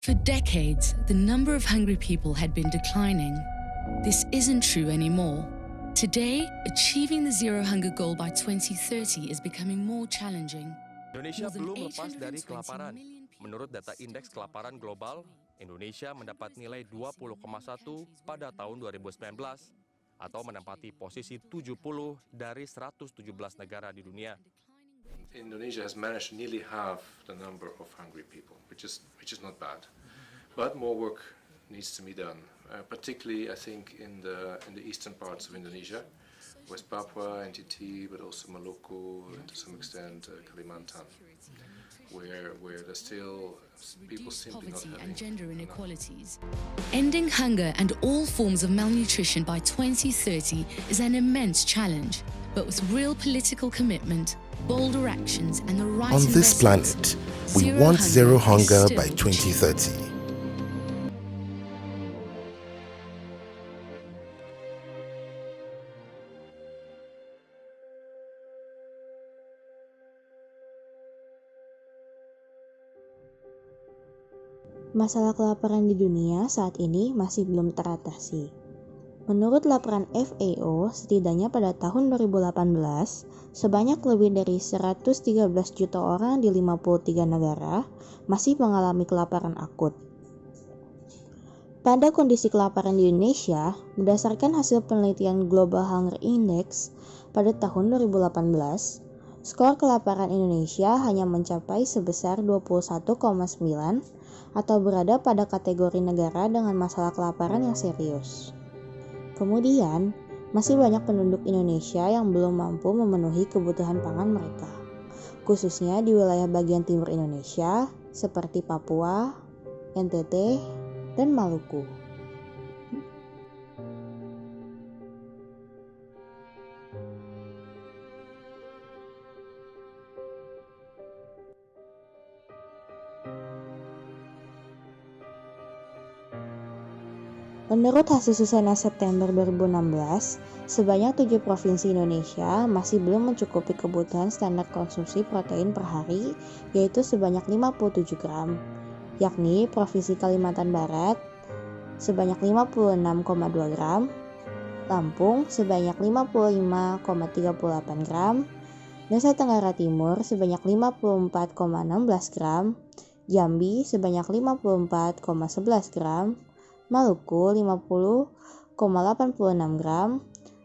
For decades, the number of hungry people had been declining. This isn't true anymore. Today, achieving the zero hunger goal by 2030 is becoming more challenging. Indonesia More than belum lepas dari 820 kelaparan. million people Menurut data suffer Indeks from Kelaparan hunger Global, today. Indonesia mendapat nilai 20,1 pada tahun 2019 atau menempati posisi 70 dari 117 negara di dunia. Indonesia has managed nearly half the number of hungry people, which is not bad, but more work needs to be done. Particularly, I think in the eastern parts of Indonesia, West Papua, NTT, but also Maluku, and to some extent Kalimantan, where there's still people Reduce simply not poverty having and gender enough. inequalities. Ending hunger and all forms of malnutrition by 2030 is an immense challenge, but with real political commitment, bolder actions, and the right On this investments, planet, we want zero is hunger still by 2030. Masalah kelaparan di dunia saat ini masih belum teratasi. Menurut laporan FAO, setidaknya pada tahun 2018, sebanyak lebih dari 113 juta orang di 53 negara masih mengalami kelaparan akut. Pada kondisi kelaparan di Indonesia, berdasarkan hasil penelitian Global Hunger Index pada tahun 2018, skor kelaparan Indonesia hanya mencapai sebesar 21,9 atau berada pada kategori negara dengan masalah kelaparan yang serius. Kemudian, masih banyak penduduk Indonesia yang belum mampu memenuhi kebutuhan pangan mereka, khususnya di wilayah bagian timur Indonesia seperti Papua, NTT, dan Maluku. Menurut hasil Susena September 2016, sebanyak 7 provinsi Indonesia masih belum mencukupi kebutuhan standar konsumsi protein per hari, yaitu sebanyak 57 gram, yakni Provinsi Kalimantan Barat sebanyak 56,2 gram, Lampung sebanyak 55,38 gram, Nusa Tenggara Timur sebanyak 54,16 gram, Jambi sebanyak 54,11 gram, Maluku 50,86 gram,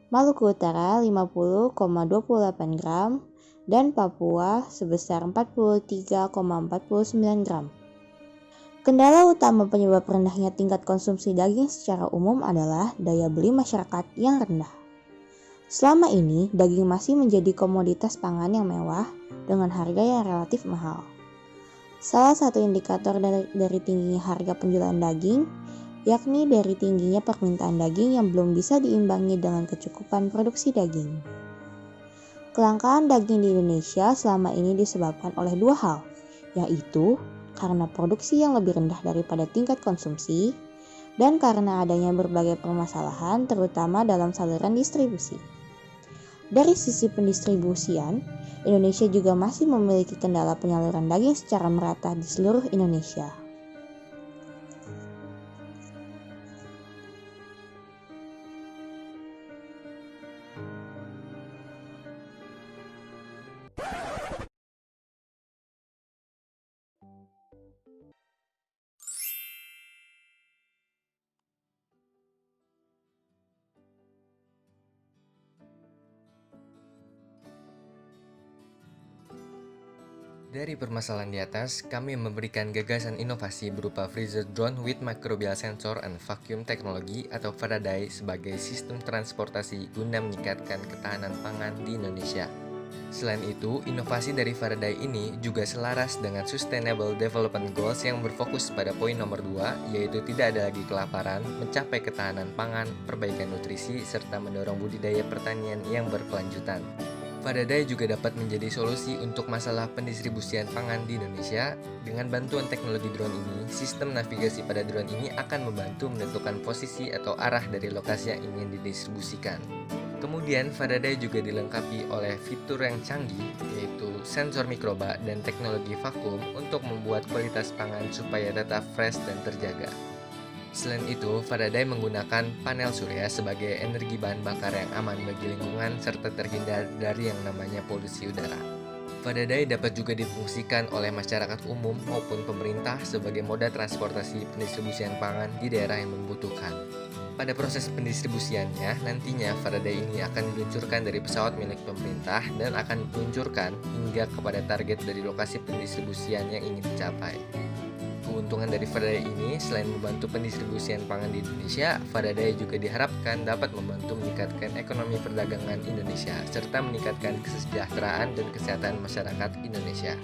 Maluku Utara 50,28 gram, dan Papua sebesar 43,49 gram. Kendala utama penyebab rendahnya tingkat konsumsi daging secara umum adalah daya beli masyarakat yang rendah. Selama ini, daging masih menjadi komoditas pangan yang mewah dengan harga yang relatif mahal. Salah satu indikator dari tingginya harga penjualan daging yakni dari tingginya permintaan daging yang belum bisa diimbangi dengan kecukupan produksi daging. Kelangkaan daging di Indonesia selama ini disebabkan oleh dua hal, yaitu karena produksi yang lebih rendah daripada tingkat konsumsi, dan karena adanya berbagai permasalahan terutama dalam saluran distribusi. Dari sisi pendistribusian, Indonesia juga masih memiliki kendala penyaluran daging secara merata di seluruh Indonesia. Dari permasalahan di atas, kami memberikan gagasan inovasi berupa freezer drone with microbial sensor and vacuum technology atau Faraday sebagai sistem transportasi guna meningkatkan ketahanan pangan di Indonesia. Selain itu, inovasi dari Faraday ini juga selaras dengan Sustainable Development Goals yang berfokus pada poin nomor 2, yaitu tidak ada lagi kelaparan, mencapai ketahanan pangan, perbaikan nutrisi, serta mendorong budidaya pertanian yang berkelanjutan. Faraday juga dapat menjadi solusi untuk masalah pendistribusian pangan di Indonesia. Dengan bantuan teknologi drone ini, sistem navigasi pada drone ini akan membantu menentukan posisi atau arah dari lokasi yang ingin didistribusikan. Kemudian Faraday juga dilengkapi oleh fitur yang canggih, yaitu sensor mikroba dan teknologi vakum untuk membuat kualitas pangan supaya tetap fresh dan terjaga. Selain itu, Faraday menggunakan panel surya sebagai energi bahan bakar yang aman bagi lingkungan serta terhindar dari yang namanya polusi udara. Faraday dapat juga difungsikan oleh masyarakat umum maupun pemerintah sebagai moda transportasi pendistribusian pangan di daerah yang membutuhkan. Pada proses pendistribusiannya, nantinya Faraday ini akan diluncurkan dari pesawat milik pemerintah dan akan diluncurkan hingga kepada target dari lokasi pendistribusian yang ingin dicapai. Keuntungan dari Faraday ini, selain membantu pendistribusian pangan di Indonesia, Faraday juga diharapkan dapat membantu meningkatkan ekonomi perdagangan Indonesia, serta meningkatkan kesejahteraan dan kesehatan masyarakat Indonesia.